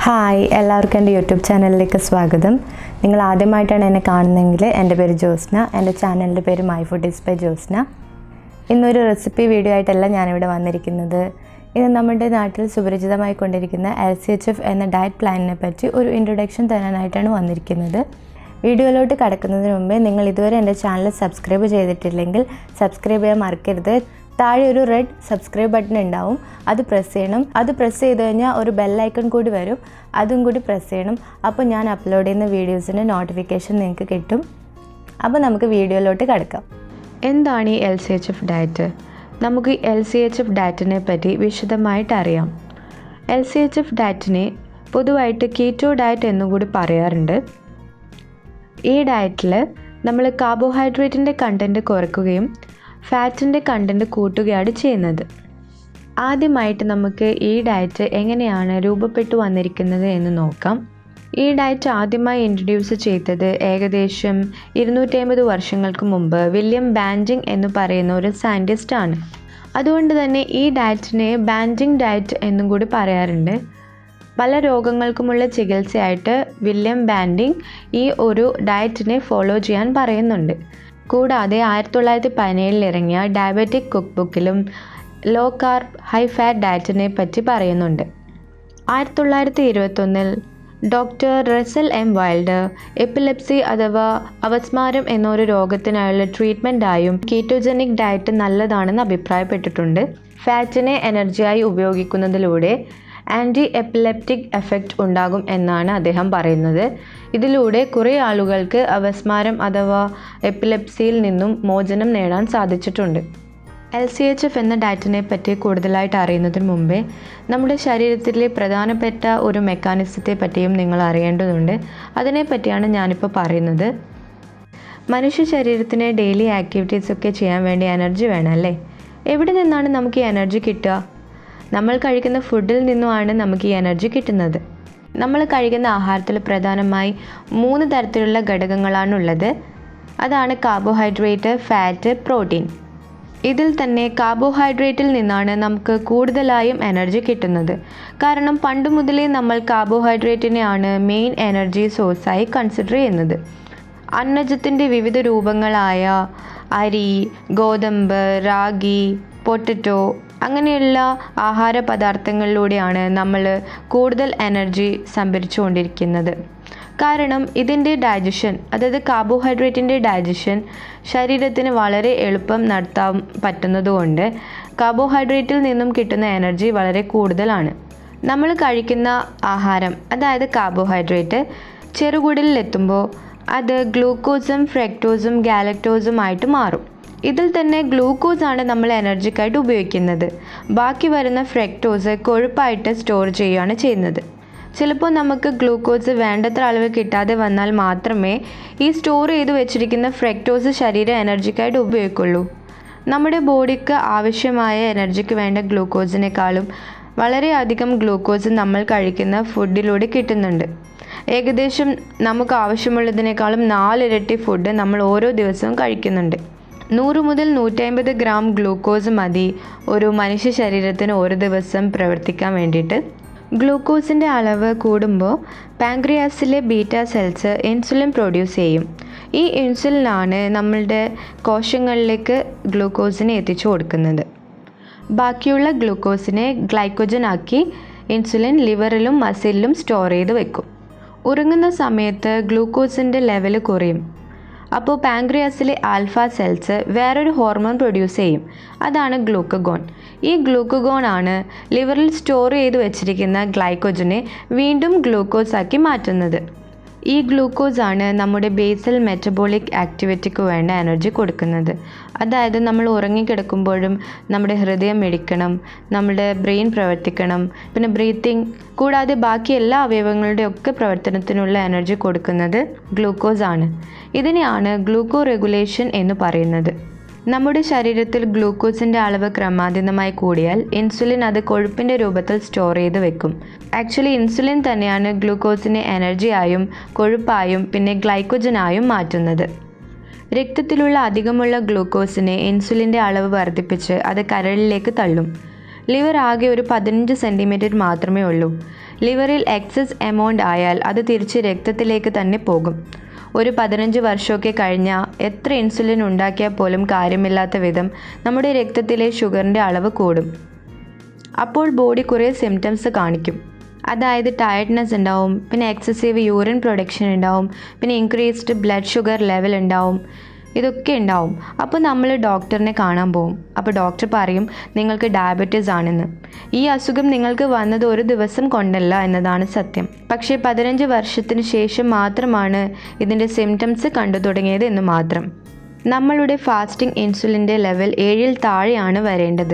Hi, എല്ലാവർക്കും എൻ്റെ YouTube ചാനലിലേക്ക് സ്വാഗതം. നിങ്ങൾ ആദ്യമായിട്ടാണ് എന്നെ കാണുന്നതെങ്കിൽ എൻ്റെ പേര് ജോസ്ന, എൻ്റെ ചാനലിൻ്റെ പേര് my food is by Josna. ഇന്നൊരു റെസിപ്പി വീഡിയോ ആയിട്ടല്ല ഞാനിവിടെ വന്നിരിക്കുന്നത്. ഇത് നമ്മുടെ നാട്ടിൽ സുപരിചിതമായി കൊണ്ടിരിക്കുന്ന LCHF എന്ന ഡയറ്റ് പ്ലാനിനെ പറ്റി ഒരു ഇൻട്രൊഡക്ഷൻ തരാനായിട്ടാണ് വന്നിരിക്കുന്നത്. വീഡിയോയിലോട്ട് കടക്കുന്നതിന് മുമ്പേ നിങ്ങൾ ഇതുവരെ എൻ്റെ ചാനൽ സബ്സ്ക്രൈബ് ചെയ്തിട്ടില്ലെങ്കിൽ സബ്സ്ക്രൈബ് ചെയ്യാൻ മറക്കരുത്. താഴെ ഒരു റെഡ് സബ്സ്ക്രൈബ് ബട്ടൺ ഉണ്ടാവും, അത് പ്രസ് ചെയ്യണം. അത് പ്രസ് ചെയ്ത് കഴിഞ്ഞാൽ ഒരു ബെല്ലൈക്കൺ കൂടി വരും, അതും കൂടി പ്രസ് ചെയ്യണം. അപ്പോൾ ഞാൻ അപ്ലോഡ് ചെയ്യുന്ന വീഡിയോസിൻ്റെ നോട്ടിഫിക്കേഷൻ നിങ്ങൾക്ക് കിട്ടും. അപ്പോൾ നമുക്ക് വീഡിയോയിലോട്ട് കിടക്കാം. എന്താണ് ഈ LCHF ഡയറ്റ്? നമുക്ക് LCHF ഡയറ്റിനെ പറ്റി വിശദമായിട്ട് അറിയാം. LCHF ഡയറ്റിനെ പൊതുവായിട്ട് കീറ്റോ ഡയറ്റ് എന്നുകൂടി പറയാറുണ്ട്. ഈ ഡയറ്റിൽ നമ്മൾ കാർബോഹൈഡ്രേറ്റിൻ്റെ കണ്ടൻറ്റ് കുറയ്ക്കുകയും ഫാറ്റിൻ്റെ കണ്ടൻറ്റ് കൂട്ടുകയാണ് ചെയ്യുന്നത്. ആദ്യമായിട്ട് നമുക്ക് ഈ ഡയറ്റ് എങ്ങനെയാണ് രൂപപ്പെട്ടു വന്നിരിക്കുന്നത് എന്ന് നോക്കാം. ഈ ഡയറ്റ് ആദ്യമായി ഇൻട്രൊഡ്യൂസ് ചെയ്തത് ഏകദേശം 250 വർഷങ്ങൾക്ക് മുമ്പ് വില്യം ബാൻറ്റിംഗ് എന്ന് പറയുന്ന ഒരു സയൻറ്റിസ്റ്റാണ്. അതുകൊണ്ട് തന്നെ ഈ ഡയറ്റിനെ ബാൻറ്റിംഗ് ഡയറ്റ് എന്നും കൂടി പറയാറുണ്ട്. പല രോഗങ്ങൾക്കുമുള്ള ചികിത്സയായിട്ട് വില്യം ബാൻറ്റിംഗ് ഈ ഒരു ഡയറ്റിനെ ഫോളോ ചെയ്യാൻ പറയുന്നുണ്ട്. കൂടാതെ 1917 ഇറങ്ങിയ ഡയബറ്റിക് കുക്ക് ബുക്കിലും ലോ കാർബ് ഹൈ ഫാറ്റ് ഡയറ്റിനെ പറ്റി പറയുന്നുണ്ട്. 1921 doctor Russell M Wilder epilepsy അഥവാ അപസ്മാരം എന്നൊരു രോഗത്തിനായുള്ള ട്രീറ്റ്മെൻറ്റായും കീറ്റോജനിക് ഡയറ്റ് നല്ലതാണെന്ന് അഭിപ്രായപ്പെട്ടിട്ടുണ്ട്. ഫാറ്റിനെ എനർജിയായി ഉപയോഗിക്കുന്നതിലൂടെ ആൻറ്റി എപ്പിലെപ്റ്റിക് എഫക്റ്റ് ഉണ്ടാകും എന്നാണ് അദ്ദേഹം പറയുന്നത്. ഇതിലൂടെ കുറേ ആളുകൾക്ക് അപസ്മാരം അഥവാ എപ്പിലെപ്സിയിൽ നിന്നും മോചനം നേടാൻ സാധിച്ചിട്ടുണ്ട്. LCHF എന്ന ഡയറ്റിനെ പറ്റി കൂടുതലായിട്ട് അറിയുന്നതിന് മുമ്പേ നമ്മുടെ ശരീരത്തിലെ പ്രധാനപ്പെട്ട ഒരു മെക്കാനിസത്തെ പറ്റിയും നിങ്ങൾ അറിയേണ്ടതുണ്ട്. അതിനെപ്പറ്റിയാണ് ഞാനിപ്പോൾ പറയുന്നത്. മനുഷ്യ ശരീരത്തിന് ഡെയിലി ആക്ടിവിറ്റീസൊക്കെ ചെയ്യാൻ വേണ്ടി എനർജി വേണം അല്ലേ? എവിടെ നിന്നാണ് നമുക്ക് ഈ എനർജി കിട്ടുക? നമ്മൾ കഴിക്കുന്ന ഫുഡിൽ നിന്നുമാണ് നമുക്ക് ഈ എനർജി കിട്ടുന്നത്. നമ്മൾ കഴിക്കുന്ന ആഹാരത്തിൽ പ്രധാനമായി 3 തരത്തിലുള്ള ഘടകങ്ങളാണുള്ളത്. അതാണ് കാർബോഹൈഡ്രേറ്റ്, ഫാറ്റ്, പ്രോട്ടീൻ. ഇതിൽ തന്നെ കാർബോഹൈഡ്രേറ്റിൽ നിന്നാണ് നമുക്ക് കൂടുതലായും എനർജി കിട്ടുന്നത്. കാരണം പണ്ട് മുതലേ നമ്മൾ കാർബോഹൈഡ്രേറ്റിനെയാണ് മെയിൻ എനർജി സോഴ്സായി കൺസിഡർ ചെയ്യുന്നത്. അന്നജത്തിൻ്റെ വിവിധ രൂപങ്ങളായ അരി, ഗോതമ്പ്, റാഗി, പൊട്ടറ്റോ അങ്ങനെയുള്ള ആഹാര പദാർത്ഥങ്ങളിലൂടെയാണ് നമ്മൾ കൂടുതൽ എനർജി സംഭരിച്ചുകൊണ്ടിരിക്കുന്നത്. കാരണം ഇതിൻ്റെ ഡൈജഷൻ, അതായത് കാർബോഹൈഡ്രേറ്റിൻ്റെ ഡൈജഷൻ ശരീരത്തിന് വളരെ എളുപ്പം നടത്താൻ പറ്റുന്നതുകൊണ്ട് കാർബോഹൈഡ്രേറ്റിൽ നിന്നും കിട്ടുന്ന എനർജി വളരെ കൂടുതലാണ്. നമ്മൾ കഴിക്കുന്ന ആഹാരം, അതായത് കാർബോഹൈഡ്രേറ്റ് ചെറുകുടലിലെത്തുമ്പോൾ അത് ഗ്ലൂക്കോസും ഫ്രക്ടോസും ഗാലക്ടോസും ആയിട്ട് മാറും. ഇതിൽ തന്നെ ഗ്ലൂക്കോസാണ് നമ്മൾ എനർജിക്കായിട്ട് ഉപയോഗിക്കുന്നത്. ബാക്കി വരുന്ന ഫ്രക്ടോസ് കൊഴുപ്പായിട്ട് സ്റ്റോർ ചെയ്യുകയാണ് ചെയ്യുന്നത്. ചിലപ്പോൾ നമുക്ക് ഗ്ലൂക്കോസ് വേണ്ടത്ര അളവ് കിട്ടാതെ വന്നാൽ മാത്രമേ ഈ സ്റ്റോർ ചെയ്ത് വെച്ചിരിക്കുന്ന ഫ്രക്ടോസ് ശരീരം എനർജിക്കായിട്ട് ഉപയോഗിക്കുള്ളൂ. നമ്മുടെ ബോഡിക്ക് ആവശ്യമായ എനർജിക്ക് വേണ്ട ഗ്ലൂക്കോസിനേക്കാളും വളരെയധികം ഗ്ലൂക്കോസ് നമ്മൾ കഴിക്കുന്ന ഫുഡിലൂടെ കിട്ടുന്നുണ്ട്. ഏകദേശം നമുക്ക് ആവശ്യമുള്ളതിനേക്കാളും 4 ഇരട്ടി ഫുഡ് നമ്മൾ ഓരോ ദിവസവും കഴിക്കുന്നുണ്ട്. 100 മുതൽ 150 ഗ്രാം ഗ്ലൂക്കോസ് മതി ഒരു മനുഷ്യ ശരീരത്തിന് ഒരു ദിവസം പ്രവർത്തിക്കാൻ വേണ്ടിയിട്ട്. ഗ്ലൂക്കോസിൻ്റെ അളവ് കൂടുമ്പോൾ പാൻക്രിയാസിലെ ബീറ്റാ സെൽസ് ഇൻസുലിൻ പ്രൊഡ്യൂസ് ചെയ്യും. ഈ ഇൻസുലിനാണ് നമ്മളുടെ കോശങ്ങളിലേക്ക് ഗ്ലൂക്കോസിനെ എത്തിച്ചു കൊടുക്കുന്നത്. ബാക്കിയുള്ള ഗ്ലൂക്കോസിനെ ഗ്ലൈക്കോജൻ ആക്കി ഇൻസുലിൻ ലിവറിലും മസിലിലും സ്റ്റോർ ചെയ്ത് വെക്കും. ഉറങ്ങുന്ന സമയത്ത് ഗ്ലൂക്കോസിൻ്റെ ലെവൽ കുറയും. അപ്പോൾ പാൻക്രിയാസിലെ ആൽഫ സെൽസ് വേറൊരു ഹോർമോൺ പ്രൊഡ്യൂസ് ചെയ്യും. അതാണ് ഗ്ലൂക്കഗോൺ. ഈ ഗ്ലൂക്കഗോൺ ആണ് ലിവറിൽ സ്റ്റോർ ചെയ്ത് വെച്ചിരിക്കുന്ന ഗ്ലൈക്കോജനെ വീണ്ടും ഗ്ലൂക്കോസ് ആക്കി മാറ്റുന്നത്. ഈ ഗ്ലൂക്കോസ് ആണ് നമ്മുടെ ബേസൽ മെറ്റബോളിക് ആക്ടിവിറ്റിക്ക് വേണ്ട എനർജി കൊടുക്കുന്നത്. അതായത് നമ്മൾ ഉറങ്ങിക്കിടക്കുമ്പോഴും നമ്മുടെ ഹൃദയം മിടിക്കണം, നമ്മുടെ ബ്രെയിൻ പ്രവർത്തിക്കണം, പിന്നെ ബ്രീത്തിങ്, കൂടാതെ ബാക്കി എല്ലാ അവയവങ്ങളുടെയും ഒക്കെ പ്രവർത്തനത്തിനുള്ള എനർജി കൊടുക്കുന്നത് ഗ്ലൂക്കോസ് ആണ്. ഇതിനെയാണ് ഗ്ലൂക്കോ റെഗുലേഷൻ എന്ന് പറയുന്നത്. നമ്മുടെ ശരീരത്തിൽ ഗ്ലൂക്കോസിൻ്റെ അളവ് ക്രമാതീതമായി കൂടിയാൽ ഇൻസുലിൻ അത് കൊഴുപ്പിൻ്റെ രൂപത്തിൽ സ്റ്റോർ ചെയ്ത് വെക്കും. ആക്ച്വലി ഇൻസുലിൻ തന്നെയാണ് ഗ്ലൂക്കോസിനെ എനർജിയായും കൊഴുപ്പായും പിന്നെ ഗ്ലൈക്കോജനായും മാറ്റുന്നത്. രക്തത്തിലുള്ള അധികമുള്ള ഗ്ലൂക്കോസിനെ ഇൻസുലിൻ്റെ അളവ് വർദ്ധിപ്പിച്ച് അത് കരളിലേക്ക് തള്ളും. ലിവർ ആകെ ഒരു 15 സെൻറ്റിമീറ്റർ മാത്രമേ ഉള്ളൂ. ലിവറിൽ എക്സസ് എമൗണ്ട് ആയാൽ അത് തിരിച്ച് രക്തത്തിലേക്ക് തന്നെ പോകും. ഒരു 15 വർഷമൊക്കെ കഴിഞ്ഞാൽ എത്ര ഇൻസുലിൻ ഉണ്ടാക്കിയാൽ പോലും കാര്യമില്ലാത്ത വിധം നമ്മുടെ രക്തത്തിലെ ഷുഗറിൻ്റെ അളവ് കൂടും. അപ്പോൾ ബോഡി കുറേ സിംറ്റംസ് കാണിക്കും. അതായത് ടയർഡ്നെസ് ഉണ്ടാവും, പിന്നെ എക്സസീവ് യൂറിൻ പ്രൊഡക്ഷൻ ഉണ്ടാവും, പിന്നെ ഇൻക്രീസ്ഡ് ബ്ലഡ് ഷുഗർ ലെവൽ ഉണ്ടാവും. ഇതൊക്കെ ഉണ്ടാവും. അപ്പോൾ നമ്മൾ ഡോക്ടറിനെ കാണാൻ പോകും. അപ്പോൾ ഡോക്ടർ പറയും നിങ്ങൾക്ക് ഡയബറ്റീസ് ആണെന്ന്. ഈ അസുഖം നിങ്ങൾക്ക് വന്നത് ഒരു ദിവസം കൊണ്ടല്ല എന്നതാണ് സത്യം. പക്ഷേ 15 വർഷത്തിന് ശേഷം മാത്രമാണ് ഇതിൻ്റെ സിംറ്റംസ് കണ്ടു തുടങ്ങിയത് എന്ന് മാത്രം. നമ്മളുടെ ഫാസ്റ്റിംഗ് ഇൻസുലിൻ്റെ ലെവൽ 7-ൽ താഴെയാണ് വരേണ്ടത്.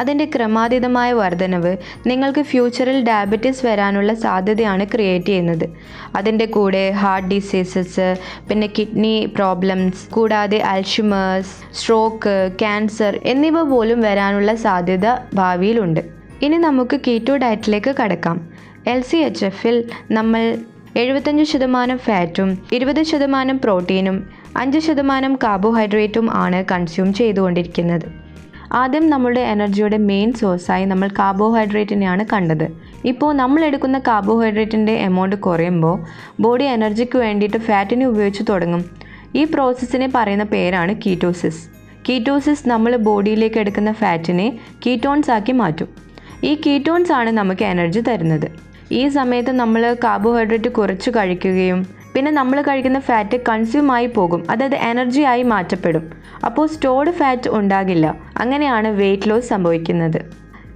അതിൻ്റെ ക്രമാതീതമായ വർധനവ് നിങ്ങൾക്ക് ഫ്യൂച്ചറിൽ ഡയബറ്റീസ് വരാനുള്ള സാധ്യതയാണ് ക്രിയേറ്റ് ചെയ്യുന്നത്. അതിൻ്റെ കൂടെ ഹാർട്ട് ഡിസീസസ്, പിന്നെ കിഡ്നി പ്രോബ്ലംസ്, കൂടാതെ അൽഷിമേഴ്സ്, സ്ട്രോക്ക്, ക്യാൻസർ എന്നിവ പോലും വരാനുള്ള സാധ്യത ഭാവിയിലുണ്ട്. ഇനി നമുക്ക് കീറ്റോ ഡയറ്റിലേക്ക് കടക്കാം. LCHFൽ നമ്മൾ 75% ഫാറ്റും 20% പ്രോട്ടീനും 5% കാർബോഹൈഡ്രേറ്റും ആണ് കൺസ്യൂം ചെയ്തുകൊണ്ടിരിക്കുന്നത്. ആദ്യം നമ്മളുടെ എനർജിയുടെ മെയിൻ സോഴ്സായി നമ്മൾ കാർബോഹൈഡ്രേറ്റിനെയാണ് കണ്ടത്. ഇപ്പോൾ നമ്മൾ എടുക്കുന്ന കാർബോഹൈഡ്രേറ്റിൻ്റെ എമൗണ്ട് കുറയുമ്പോൾ ബോഡി എനർജിക്ക് വേണ്ടിയിട്ട് ഫാറ്റിനെ ഉപയോഗിച്ച് തുടങ്ങും. ഈ പ്രോസസ്സിനെ പറയുന്ന പേരാണ് കീറ്റോസിസ്. കീറ്റോസിസ് നമ്മൾ ബോഡിയിലേക്ക് എടുക്കുന്ന ഫാറ്റിനെ കീറ്റോൺസ് ആക്കി മാറ്റും. ഈ കീറ്റോൺസ് ആണ് നമുക്ക് എനർജി തരുന്നത്. ഈ സമയത്ത് നമ്മൾ കാർബോഹൈഡ്രേറ്റ് കുറച്ച് കഴിക്കുകയും പിന്നെ നമ്മൾ കഴിക്കുന്ന ഫാറ്റ് കൺസ്യൂം ആയി പോകും, അതായത് എനർജി ആയി മാറ്റപ്പെടും. അപ്പോൾ സ്റ്റോർഡ് ഫാറ്റ് ഉണ്ടാകില്ല. അങ്ങനെയാണ് വെയിറ്റ് ലോസ് സംഭവിക്കുന്നത്.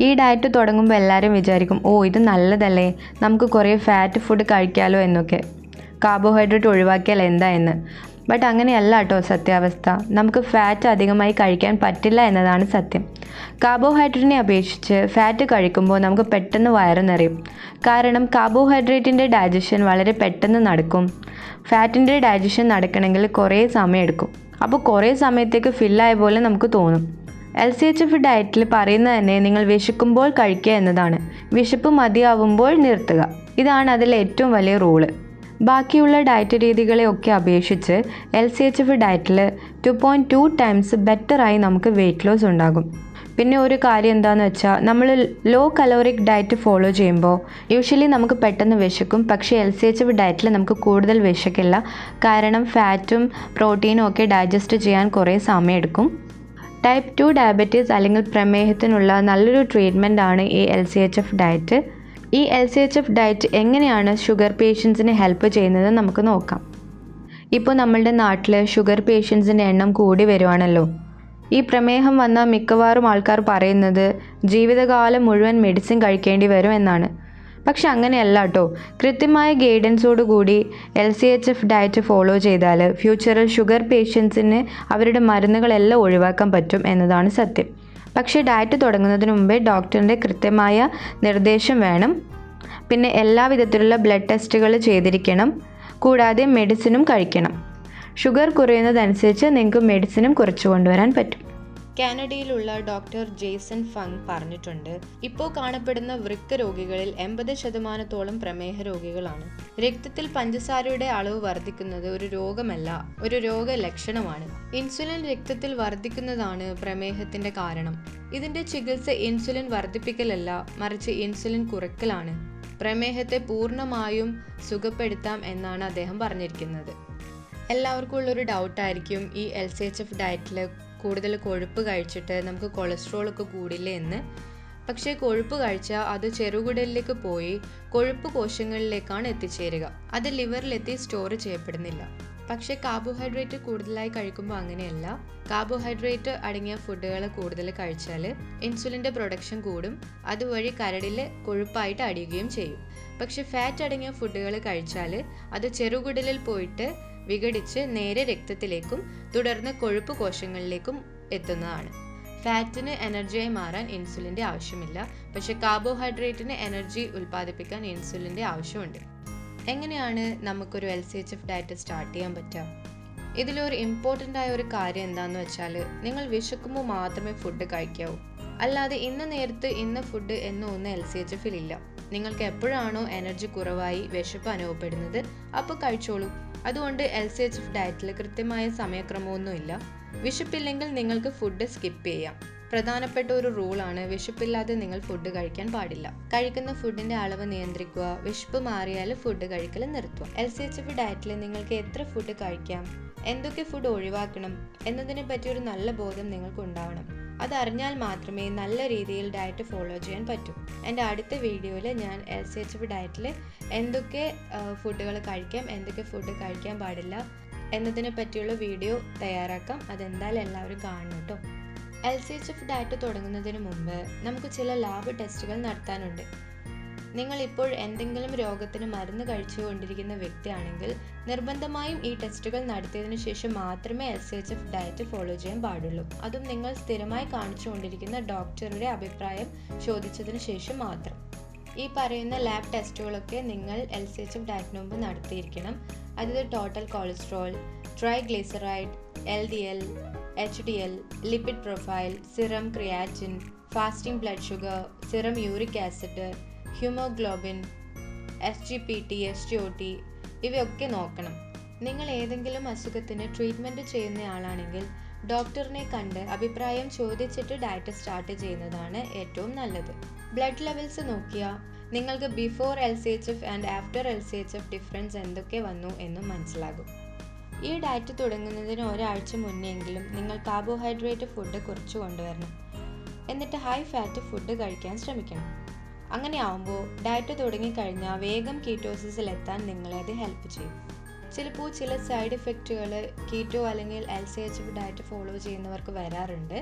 ഈ ഡയറ്റ് തുടങ്ങുമ്പോൾ എല്ലാവരും വിചാരിക്കും, ഓ ഇത് നല്ലതല്ലേ, നമുക്ക് കുറേ ഫാറ്റ് ഫുഡ് കഴിക്കാമല്ലോ എന്നൊക്കെ, കാർബോഹൈഡ്രേറ്റ് ഒഴിവാക്കിയാൽ എന്താ എന്ന്. ബട്ട് അങ്ങനെയല്ല കേട്ടോ സത്യാവസ്ഥ. നമുക്ക് ഫാറ്റ് അധികമായി കഴിക്കാൻ പറ്റില്ല എന്നതാണ് സത്യം. കാർബോഹൈഡ്രേറ്റിനെ അപേക്ഷിച്ച് ഫാറ്റ് കഴിക്കുമ്പോൾ നമുക്ക് പെട്ടെന്ന് വയറ് നിറയും. കാരണം കാർബോഹൈഡ്രേറ്റിൻ്റെ ഡൈജഷൻ വളരെ പെട്ടെന്ന് നടക്കും. ഫാറ്റിൻ്റെ ഡൈജഷൻ നടക്കണമെങ്കിൽ കുറേ സമയം എടുക്കും. അപ്പോൾ കുറേ സമയത്തേക്ക് ഫില്ലായ പോലെ നമുക്ക് തോന്നും. LCHF ഡയറ്റിൽ പറയുന്നത് തന്നെ നിങ്ങൾ വിശക്കുമ്പോൾ കഴിക്കുക എന്നതാണ്. വിശപ്പ് മതിയാവുമ്പോൾ നിർത്തുക. ഇതാണ് അതിലെ ഏറ്റവും വലിയ റൂള്. ബാക്കിയുള്ള ഡയറ്റ് രീതികളെ ഒക്കെ അപേക്ഷിച്ച് LCHF ഡയറ്റിൽ 2.2 ടൈംസ് ബെറ്ററായി നമുക്ക് വെയിറ്റ് ലോസ് ഉണ്ടാകും. പിന്നെ ഒരു കാര്യം എന്താണെന്ന് വെച്ചാൽ നമ്മൾ ലോ കലോറിക് ഡയറ്റ് ഫോളോ ചെയ്യുമ്പോൾ യൂഷ്വലി നമുക്ക് പെട്ടെന്ന് വിശക്കും. പക്ഷേ LCHF ഡയറ്റിൽ നമുക്ക് കൂടുതൽ വിശക്കില്ല. കാരണം ഫാറ്റും പ്രോട്ടീനും ഒക്കെ ഡൈജസ്റ്റ് ചെയ്യാൻ കുറേ സമയം എടുക്കും. ടൈപ്പ് 2 ഡയബറ്റീസ് അല്ലെങ്കിൽ പ്രമേഹത്തിനുള്ള നല്ലൊരു ട്രീറ്റ്മെൻ്റ് ആണ് ഈ LCHF ഡയറ്റ്. ഈ LCHF ഡയറ്റ് എങ്ങനെയാണ് ഷുഗർ പേഷ്യൻസിനെ ഹെൽപ്പ് ചെയ്യുന്നത് നമുക്ക് നോക്കാം. ഇപ്പോൾ നമ്മളുടെ നാട്ടിൽ ഷുഗർ പേഷ്യൻസിൻ്റെ എണ്ണം കൂടി വരുവാണല്ലോ. ഈ പ്രമേഹം വന്ന മിക്കവാറും ആൾക്കാർ പറയുന്നത് ജീവിതകാലം മുഴുവൻ മെഡിസിൻ കഴിക്കേണ്ടി വരും എന്നാണ്. പക്ഷെ അങ്ങനെയല്ല കേട്ടോ. കൃത്യമായ ഗൈഡൻസോടുകൂടി LCHF ഡയറ്റ് ഫോളോ ചെയ്താൽ ഫ്യൂച്ചറിൽ ഷുഗർ പേഷ്യൻസിന് അവരുടെ മരുന്നുകളെല്ലാം ഒഴിവാക്കാൻ പറ്റും എന്നതാണ് സത്യം. പക്ഷേ ഡയറ്റ് തുടങ്ങുന്നതിന് മുമ്പേ ഡോക്ടറിൻ്റെ കൃത്യമായ നിർദ്ദേശം വേണം. പിന്നെ എല്ലാ വിധത്തിലുള്ള ബ്ലഡ് ടെസ്റ്റുകൾ ചെയ്തിരിക്കണം. കൂടാതെ മെഡിസിനും കഴിക്കണം. ഷുഗർ കുറയുന്നതനുസരിച്ച് നിങ്ങൾക്ക് മെഡിസിനും കുറച്ചു കൊണ്ടുവരാൻ പറ്റും. കാനഡയിലുള്ള ഡോക്ടർ ജേസൺ ഫങ് പറഞ്ഞിട്ടുണ്ട്, ഇപ്പോൾ കാണപ്പെടുന്ന വൃക്ക രോഗികളിൽ 80% പ്രമേഹ രോഗികളാണ്. രക്തത്തിൽ പഞ്ചസാരയുടെ അളവ് വർദ്ധിക്കുന്നത് ഒരു രോഗമല്ല, ഒരു രോഗലക്ഷണമാണ്. ഇൻസുലിൻ രക്തത്തിൽ വർദ്ധിക്കുന്നതാണ് പ്രമേഹത്തിന്റെ കാരണം. ഇതിന്റെ ചികിത്സ ഇൻസുലിൻ വർദ്ധിപ്പിക്കലല്ല, മറിച്ച് ഇൻസുലിൻ കുറയ്ക്കലാണ്. പ്രമേഹത്തെ പൂർണ്ണമായും സുഖപ്പെടുത്താം എന്നാണ് അദ്ദേഹം പറഞ്ഞിരിക്കുന്നത്. എല്ലാവർക്കും ഉള്ളൊരു ഡൗട്ടായിരിക്കും ഈ LCHF ഡയറ്റിൽ കൂടുതൽ കൊഴുപ്പ് കഴിച്ചിട്ട് നമുക്ക് കൊളസ്ട്രോളൊക്കെ കൂടില്ലേ എന്ന്. പക്ഷേ കൊഴുപ്പ് കഴിച്ചാൽ അത് ചെറുകുടലിലേക്ക് പോയി കൊഴുപ്പ് കോശങ്ങളിലേക്കാണ് എത്തിച്ചേരുക. അത് ലിവറിലെത്തി സ്റ്റോർ ചെയ്യപ്പെടുന്നില്ല. പക്ഷേ കാർബോഹൈഡ്രേറ്റ് കൂടുതലായി കഴിക്കുമ്പോൾ അങ്ങനെയല്ല. കാർബോഹൈഡ്രേറ്റ് അടങ്ങിയ ഫുഡുകൾ കൂടുതൽ കഴിച്ചാൽ ഇൻസുലിൻ്റെ പ്രൊഡക്ഷൻ കൂടും. അതുവഴി കരടിൽ കൊഴുപ്പായിട്ട് അടിയുകയും ചെയ്യും. പക്ഷെ ഫാറ്റ് അടങ്ങിയ ഫുഡുകൾ കഴിച്ചാൽ അത് ചെറുകുടലിൽ പോയിട്ട് വിഘടിച്ച് നേരെ രക്തത്തിലേക്കും തുടർന്ന് കൊഴുപ്പ് കോശങ്ങളിലേക്കും എത്തുന്നതാണ്. ഫാറ്റിന് എനർജിയായി മാറാൻ ഇൻസുലിൻ്റെ ആവശ്യമില്ല. പക്ഷെ കാർബോഹൈഡ്രേറ്റിന് എനർജി ഉൽപ്പാദിപ്പിക്കാൻ ഇൻസുലിൻ്റെ ആവശ്യമുണ്ട്. എങ്ങനെയാണ് നമുക്കൊരു LCHF ഡയറ്റ് സ്റ്റാർട്ട് ചെയ്യാൻ പറ്റുക? ഇതിലൊരു ഇമ്പോർട്ടൻ്റ് ആയ ഒരു കാര്യം എന്താണെന്ന് വെച്ചാൽ, നിങ്ങൾ വിശക്കുമ്പോൾ മാത്രമേ ഫുഡ് കഴിക്കാവൂ. അല്ലാതെ ഇന്ന നേരത്ത് ഇന്ന ഫുഡ് എന്നൊന്നും LCHFൽ ഇല്ല. നിങ്ങൾക്ക് എപ്പോഴാണോ എനർജി കുറവായി വിശപ്പ് അനുഭവപ്പെടുന്നത് അപ്പോൾ കഴിച്ചോളൂ. അതുകൊണ്ട് LCHF ഡയറ്റിൽ കൃത്യമായ സമയക്രമമൊന്നുമില്ല. വിശപ്പില്ലെങ്കിൽ നിങ്ങൾക്ക് ഫുഡ് സ്കിപ്പ് ചെയ്യാം. പ്രധാനപ്പെട്ട ഒരു റൂളാണ് വിശപ്പില്ലാതെ നിങ്ങൾ ഫുഡ് കഴിക്കാൻ പാടില്ല. കഴിക്കുന്ന ഫുഡിന്റെ അളവ് നിയന്ത്രിക്കുക. വിശപ്പ് മാറിയാൽ ഫുഡ് കഴിക്കൽ നിർത്തുക. LCHF ഡയറ്റിൽ നിങ്ങൾക്ക് എത്ര ഫുഡ് കഴിക്കാം, എന്തൊക്കെ ഫുഡ് ഒഴിവാക്കണം എന്നതിനെ പറ്റി ഒരു നല്ല ബോധം നിങ്ങൾക്ക് ഉണ്ടാവണം. അതറിഞ്ഞാൽ മാത്രമേ നല്ല രീതിയിൽ ഡയറ്റ് ഫോളോ ചെയ്യാൻ പറ്റൂ. എൻ്റെ അടുത്ത വീഡിയോയിൽ ഞാൻ LCHF ഡയറ്റിൽ എന്തൊക്കെ ഫുഡുകൾ കഴിക്കാം, എന്തൊക്കെ ഫുഡ് കഴിക്കാൻ പാടില്ല എന്നതിനെ പറ്റിയുള്ള വീഡിയോ തയ്യാറാക്കാം. അതെന്തായാലും എല്ലാവരും കാണണം കേട്ടോ. LCHF ഡയറ്റ് തുടങ്ങുന്നതിന് മുമ്പ് നമുക്ക് ചില ലാബ് ടെസ്റ്റുകൾ നടത്താനുണ്ട്. നിങ്ങൾ ഇപ്പോൾ എന്തെങ്കിലും രോഗത്തിന് മരുന്ന് കഴിച്ചുകൊണ്ടിരിക്കുന്ന വ്യക്തിയാണെങ്കിൽ നിർബന്ധമായും ഈ ടെസ്റ്റുകൾ നടത്തിയതിനു ശേഷം മാത്രമേ LCHF ഡയറ്റ് ഫോളോ ചെയ്യാൻ പാടുള്ളൂ. അതും നിങ്ങൾ സ്ഥിരമായി കാണിച്ചുകൊണ്ടിരിക്കുന്ന ഡോക്ടറുടെ അഭിപ്രായം ചോദിച്ചതിന് ശേഷം മാത്രം. ഈ പറയുന്ന ലാബ് ടെസ്റ്റുകളൊക്കെ നിങ്ങൾ LCHF ഡയറ്റിന് മുമ്പ് നടത്തിയിരിക്കണം. അതിൽ total cholesterol, triglyceride, LDL, HDL, lipid profile, serum creatinine, fasting blood sugar, serum uric acid, haemoglobin, SGPT, SGOT ഇവയൊക്കെ നോക്കണം. നിങ്ങൾ ഏതെങ്കിലും അസുഖത്തിന് ട്രീറ്റ്മെൻറ്റ് ചെയ്യുന്നയാളാണെങ്കിൽ ഡോക്ടറിനെ കണ്ട് അഭിപ്രായം ചോദിച്ചിട്ട് ഡയറ്റ് സ്റ്റാർട്ട് ചെയ്യുന്നതാണ് ഏറ്റവും നല്ലത്. ബ്ലഡ് ലെവൽസ് നോക്കിയാൽ നിങ്ങൾക്ക് before LCHF and after LCHF difference എന്തൊക്കെ വന്നു എന്നും മനസ്സിലാകും. ഈ ഡയറ്റ് തുടങ്ങുന്നതിന് ഒരാഴ്ച മുന്നെയെങ്കിലും നിങ്ങൾ കാർബോഹൈഡ്രേറ്റ് ഫുഡ് കുറച്ച് കൊണ്ടുവരണം. എന്നിട്ട് ഹൈ ഫാറ്റ് ഫുഡ് കഴിക്കാൻ ശ്രമിക്കണം. അങ്ങനെ ആവുമ്പോൾ ഡയറ്റ് തുടങ്ങിക്കഴിഞ്ഞാൽ വേഗം കീറ്റോസിസിലെത്താൻ നിങ്ങളെ അത് ഹെൽപ്പ് ചെയ്യും. ചിലപ്പോൾ ചില സൈഡ് ഇഫക്റ്റുകൾ കീറ്റോ അല്ലെങ്കിൽ LCHF ഡയറ്റ് ഫോളോ ചെയ്യുന്നവർക്ക് വരാറുണ്ട്.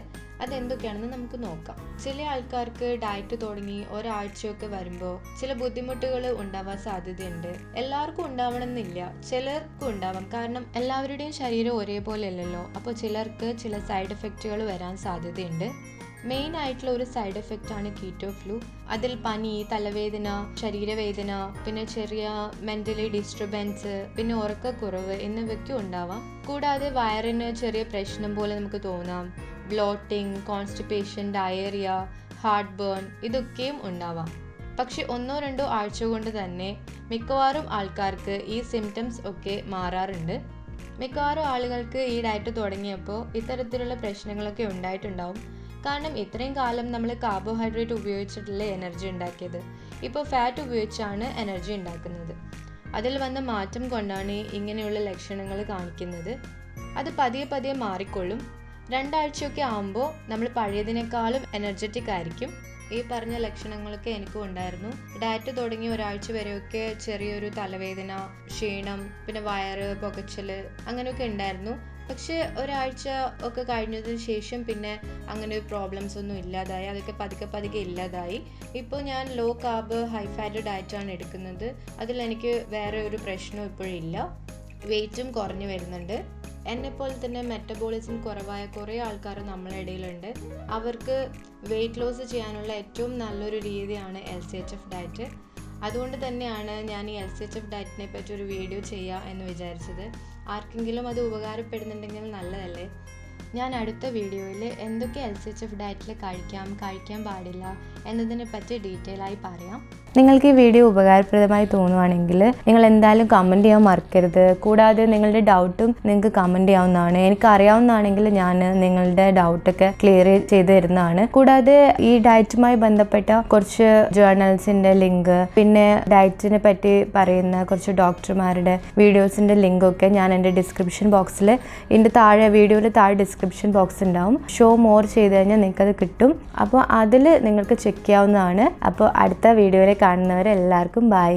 അതെന്തൊക്കെയാണെന്ന് നമുക്ക് നോക്കാം. ചില ആൾക്കാർക്ക് ഡയറ്റ് തുടങ്ങി ഒരാഴ്ചയൊക്കെ വരുമ്പോൾ ചില ബുദ്ധിമുട്ടുകൾ ഉണ്ടാവാൻ സാധ്യതയുണ്ട്. എല്ലാവർക്കും ഉണ്ടാവണമെന്നില്ല, ചിലർക്കും ഉണ്ടാവാം. കാരണം എല്ലാവരുടെയും ശരീരം ഒരേപോലെ അല്ലല്ലോ. അപ്പോൾ ചിലർക്ക് ചില സൈഡ് ഇഫക്റ്റുകൾ വരാൻ സാധ്യതയുണ്ട്. മെയിൻ ആയിട്ടുള്ള ഒരു സൈഡ് എഫക്റ്റ് ആണ് കീറ്റോ ഫ്ലൂ. അതിൽ പനി, തലവേദന, ശരീരവേദന, പിന്നെ ചെറിയ മെന്റലി ഡിസ്റ്റർബൻസ്, പിന്നെ ഉറക്കക്കുറവ് എന്നിവയ്ക്കും ഉണ്ടാവാം. കൂടാതെ വയറിന് ചെറിയ പ്രശ്നം പോലെ നമുക്ക് തോന്നാം. Bloating, constipation, diarrhoea, heartburn ഇതൊക്കെയും ഉണ്ടാവാം. പക്ഷെ 1-2 ആഴ്ച കൊണ്ട് തന്നെ മിക്കവാറും ആൾക്കാർക്ക് ഈ സിംറ്റംസ് ഒക്കെ മാറാറുണ്ട്. മിക്കവാറും ആളുകൾക്ക് ഈ ഡയറ്റ് തുടങ്ങിയപ്പോൾ ഇത്തരത്തിലുള്ള പ്രശ്നങ്ങളൊക്കെ ഉണ്ടായിട്ടുണ്ടാവും. കാരണം ഇത്രയും കാലം നമ്മൾ കാർബോഹൈഡ്രേറ്റ് ഉപയോഗിച്ചിട്ടുള്ള എനർജി ഉണ്ടാക്കിയത്. ഇപ്പോൾ ഫാറ്റ് ഉപയോഗിച്ചാണ് എനർജി ഉണ്ടാക്കുന്നത്. അതിൽ വന്ന മാറ്റം കൊണ്ടാണ് ഇങ്ങനെയുള്ള ലക്ഷണങ്ങൾ കാണിക്കുന്നത്. അത് പതിയെ മാറിക്കൊള്ളും. 2 ആഴ്ചയൊക്കെ ആകുമ്പോൾ നമ്മൾ പഴയതിനേക്കാളും എനർജറ്റിക് ആയിരിക്കും. ഈ പറഞ്ഞ ലക്ഷണങ്ങളൊക്കെ എനിക്കും ഉണ്ടായിരുന്നു. ഡയറ്റ് തുടങ്ങി ഒരാഴ്ച വരെയൊക്കെ ചെറിയൊരു തലവേദന, ക്ഷീണം, പിന്നെ വയറ് പുകച്ചൽ അങ്ങനെയൊക്കെ ഉണ്ടായിരുന്നു. പക്ഷെ ഒരാഴ്ച ഒക്കെ കഴിഞ്ഞതിന് ശേഷം പിന്നെ അങ്ങനെ പ്രോബ്ലംസ് ഒന്നും ഇല്ലാതായി. അതൊക്കെ പതുക്കെ ഇല്ലാതായി. ഇപ്പോൾ ഞാൻ ലോ കാർബ് ഹൈ ഫാറ്റ് ഡയറ്റാണ് എടുക്കുന്നത്. അതിൽ എനിക്ക് വേറെ ഒരു പ്രശ്നവും ഇപ്പോഴില്ല. വെയിറ്റും കുറഞ്ഞു വരുന്നുണ്ട്. എന്നെപ്പോലെ തന്നെ മെറ്റബോളിസം കുറവായ കുറേ ആൾക്കാർ നമ്മളെ ഇടയിലുണ്ട്. അവർക്ക് വെയിറ്റ് ലോസ് ചെയ്യാനുള്ള ഏറ്റവും നല്ലൊരു രീതിയാണ് LCHF ഡയറ്റ്. അതുകൊണ്ട് തന്നെയാണ് ഞാൻ ഈ LCHF ഡയറ്റിനെ പറ്റി ഒരു വീഡിയോ ചെയ്യുക എന്ന് വിചാരിച്ചത്. ആർക്കെങ്കിലും അത് ഉപകാരപ്പെടുന്നുണ്ടെങ്കിൽ നല്ലതല്ലേ. ഞാൻ അടുത്ത വീഡിയോയിൽ എന്തൊക്കെ LCHF ഡയറ്റിൽ കഴിക്കാൻ പാടില്ല എന്നതിനെ പറ്റി ഡീറ്റെയിൽ ആയി പറയാം. നിങ്ങൾക്ക് ഈ വീഡിയോ ഉപകാരപ്രദമായി തോന്നുവാണെങ്കിൽ നിങ്ങൾ എന്തായാലും കമൻറ്റ് ചെയ്യാൻ മറക്കരുത്. കൂടാതെ നിങ്ങളുടെ ഡൗട്ടും നിങ്ങൾക്ക് കമൻറ്റ് ചെയ്യാവുന്നതാണ്. എനിക്ക് അറിയാവുന്നതാണെങ്കിൽ ഞാൻ നിങ്ങളുടെ ഡൗട്ടൊക്കെ ക്ലിയർ ചെയ്ത് തരുന്നതാണ്. കൂടാതെ ഈ ഡയറ്റുമായി ബന്ധപ്പെട്ട കുറച്ച് ജേർണൽസിൻ്റെ ലിങ്ക്, പിന്നെ ഡയറ്റിനെ പറ്റി പറയുന്ന കുറച്ച് ഡോക്ടർമാരുടെ വീഡിയോസിൻ്റെ ലിങ്കൊക്കെ ഞാൻ എൻ്റെ ഡിസ്ക്രിപ്ഷൻ ബോക്സിൽ, ഇതിൻ്റെ വീഡിയോയിൽ താഴെ ഡിസ്ക്രിപ്ഷൻ ബോക്സ് ഉണ്ടാവും. ഷോ മോർ ചെയ്ത് കഴിഞ്ഞാൽ നിങ്ങൾക്കത് കിട്ടും. അപ്പോൾ അതിൽ നിങ്ങൾക്ക് ചെക്ക് ചെയ്യാവുന്നതാണ്. അപ്പോൾ അടുത്ത വീഡിയോയിൽ കാണുന്നവരെല്ലാവർക്കും ബൈ.